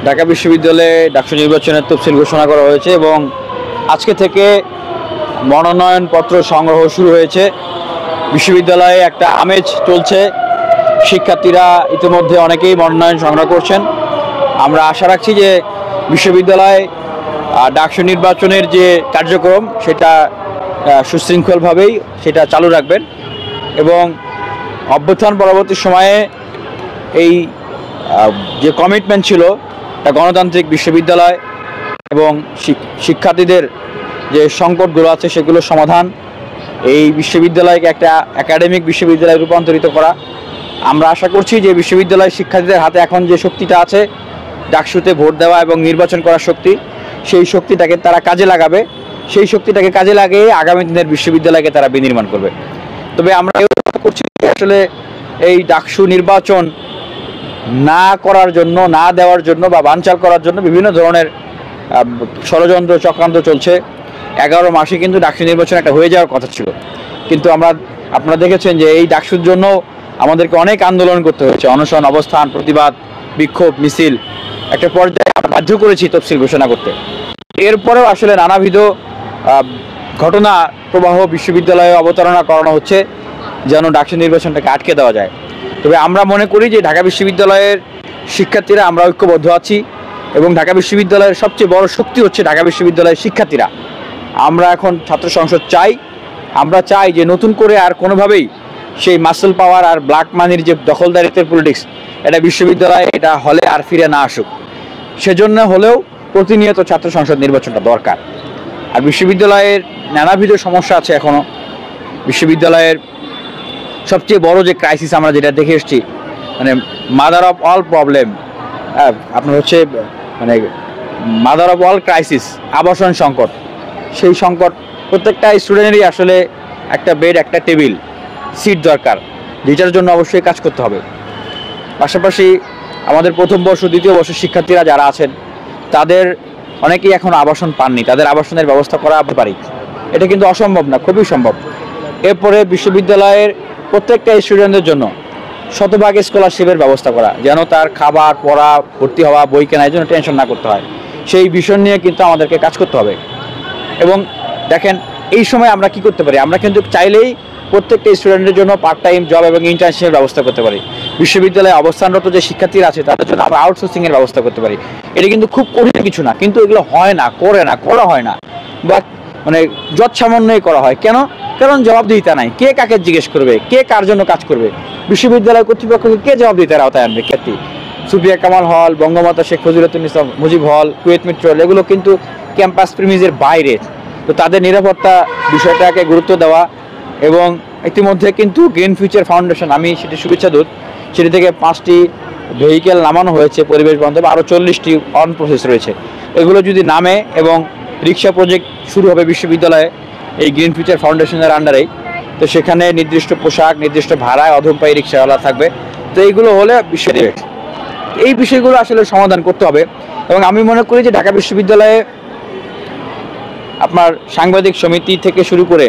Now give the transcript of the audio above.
ঢাকা বিশ্ববিদ্যালয়ে ডাকসু নির্বাচনের তফসিল ঘোষণা করা হয়েছে এবং আজকে থেকে মনোনয়নপত্র সংগ্রহ শুরু হয়েছে। বিশ্ববিদ্যালয়ে একটা আমেজ চলছে, শিক্ষার্থীরা ইতিমধ্যে অনেকেই মনোনয়ন সংগ্রহ করছেন। আমরা আশা রাখছি যে বিশ্ববিদ্যালয় ডাকসু নির্বাচনের যে কার্যক্রম সেটা সুশৃঙ্খলভাবেই সেটা চালু রাখবেন এবং অভ্যুত্থান পরবর্তী সময়ে এই যে কমিটমেন্ট ছিল একটা গণতান্ত্রিক বিশ্ববিদ্যালয় এবং শিক্ষার্থীদের যে সংকটগুলো আছে সেগুলোর সমাধান, এই বিশ্ববিদ্যালয়কে একটা একাডেমিক বিশ্ববিদ্যালয়ে রূপান্তরিত করা। আমরা আশা করছি যে বিশ্ববিদ্যালয় শিক্ষার্থীদের হাতে এখন যে শক্তিটা আছে ডাকসুতে ভোট দেওয়া এবং নির্বাচন করার শক্তি, সেই শক্তিটাকে তারা কাজে লাগাবে। সেই শক্তিটাকে কাজে লাগিয়ে আগামী দিনের বিশ্ববিদ্যালয়কে তারা বিনির্মাণ করবে। তবে আমরা করছি আসলে এই ডাকসু নির্বাচন না করার জন্য, না দেওয়ার জন্য বা বানচাল করার জন্য বিভিন্ন ধরনের ষড়যন্ত্র চক্রান্ত চলছে। 11 মাসে কিন্তু ডাকসু নির্বাচন একটা হয়ে যাওয়ার কথা ছিল, কিন্তু আপনারা দেখেছেন যে এই ডাকসুর জন্য আমাদেরকে অনেক আন্দোলন করতে হয়েছে, অনশন, অবস্থান, প্রতিবাদ, বিক্ষোভ, মিছিল। একটা পর্যায়ে আমরা বাধ্য করেছি তফসিল ঘোষণা করতে। এরপরেও আসলে নানাবিধ ঘটনা প্রবাহ বিশ্ববিদ্যালয়ে অবতারণা করানো হচ্ছে যেন ডাকসু নির্বাচনটাকে আটকে দেওয়া যায়। তবে আমরা মনে করি যে ঢাকা বিশ্ববিদ্যালয়ের শিক্ষার্থীরা আমরা ঐক্যবদ্ধ আছি এবং ঢাকা বিশ্ববিদ্যালয়ের সবচেয়ে বড় শক্তি হচ্ছে ঢাকা বিশ্ববিদ্যালয়ের শিক্ষার্থীরা। আমরা এখন ছাত্র সংসদ চাই, আমরা চাই যে নতুন করে আর কোনোভাবেই সেই মাসল পাওয়ার আর ব্ল্যাক মানির যে দখলদারিত্বের পলিটিক্স এটা বিশ্ববিদ্যালয়ে এটা হলে আর ফিরে না আসুক। সেজন্য হলেও প্রতিনিয়ত ছাত্র সংসদ নির্বাচনটা দরকার। আর বিশ্ববিদ্যালয়ের নানাবিধ সমস্যা আছে এখনও। বিশ্ববিদ্যালয়ের সবচেয়ে বড় যে ক্রাইসিস আমরা যেটা দেখে এসেছি, মানে মাদার অফ অল প্রবলেম, আপনার হচ্ছে মানে মাদার অফ অল ক্রাইসিস, আবাসন সংকট। সেই সংকট প্রত্যেকটা স্টুডেন্টেরই আসলে একটা বেড, একটা টেবিল, সিট দরকার, যেটার জন্য অবশ্যই কাজ করতে হবে। পাশাপাশি আমাদের প্রথম বর্ষ, দ্বিতীয় বর্ষের শিক্ষার্থীরা যারা আছেন তাদের অনেকেই এখন আবাসন পাননি, তাদের আবাসনের ব্যবস্থা করা পারি। এটা কিন্তু অসম্ভব না, খুবই সম্ভব। এরপরে বিশ্ববিদ্যালয়ের প্রত্যেকটা স্টুডেন্টদের জন্য শতভাগ স্কলারশিপের ব্যবস্থা করা, যেন তার খাবার, পড়া, ভর্তি হওয়া, বই কেনার জন্য টেনশন না করতে হয়। সেই বিষয় নিয়ে কিন্তু আমাদেরকে কাজ করতে হবে। এবং দেখেন এই সময় আমরা কি করতে পারি, আমরা কিন্তু চাইলেই প্রত্যেকটা স্টুডেন্টের জন্য পার্ট টাইম জব এবং ইন্টার্নশিপের ব্যবস্থা করতে পারি। বিশ্ববিদ্যালয়ে অবস্থানরত যে শিক্ষার্থীরা আছে তাদের জন্য আমরা আউটসোর্সিংয়ের ব্যবস্থা করতে পারি। এটা কিন্তু খুব কঠিন কিছু না, কিন্তু এগুলো হয় না, করা হয় না, বা মানে যৎসামান্যই করা হয়। কেন? কারণ জবাবদিহিতা নাই। কে কাকে জিজ্ঞেস করবে, কে কার জন্য কাজ করবে? বিশ্ববিদ্যালয় কর্তৃপক্ষকে কে জবাবদিহিতার আওতায় আনবে? খ্যাতি সুফিয়া কামাল হল, বঙ্গমাতা শেখ ফজিলাতুন্নেসা মুজিব হল, কুয়েত মেট্রো হল, এগুলো কিন্তু ক্যাম্পাস প্রিমিজের বাইরে। তো তাদের নিরাপত্তা বিষয়টাকে গুরুত্ব দেওয়া। এবং ইতিমধ্যে কিন্তু গ্রিন ফিউচার ফাউন্ডেশন, আমি সেটি শুভেচ্ছা দূত, সেটি থেকে 5টি ভেহিকেল নামানো হয়েছে পরিবেশ বান্ধব, আরও 40টি অন প্রসেস রয়েছে। এগুলো যদি নামে এবং রিক্সা প্রজেক্ট শুরু হবে বিশ্ববিদ্যালয়ে এই গ্রিন ফিউচার ফাউন্ডেশনের আন্ডারেই, তো সেখানে নির্দিষ্ট পোশাক, নির্দিষ্ট ভাড়ায় অধমপায়ী রিক্সাওয়ালা থাকবে। তো এইগুলো হলে এই বিষয়গুলো আসলে সমাধান করতে হবে। এবং আমি মনে করি যে ঢাকা বিশ্ববিদ্যালয়ে আপনার সাংবাদিক সমিতি থেকে শুরু করে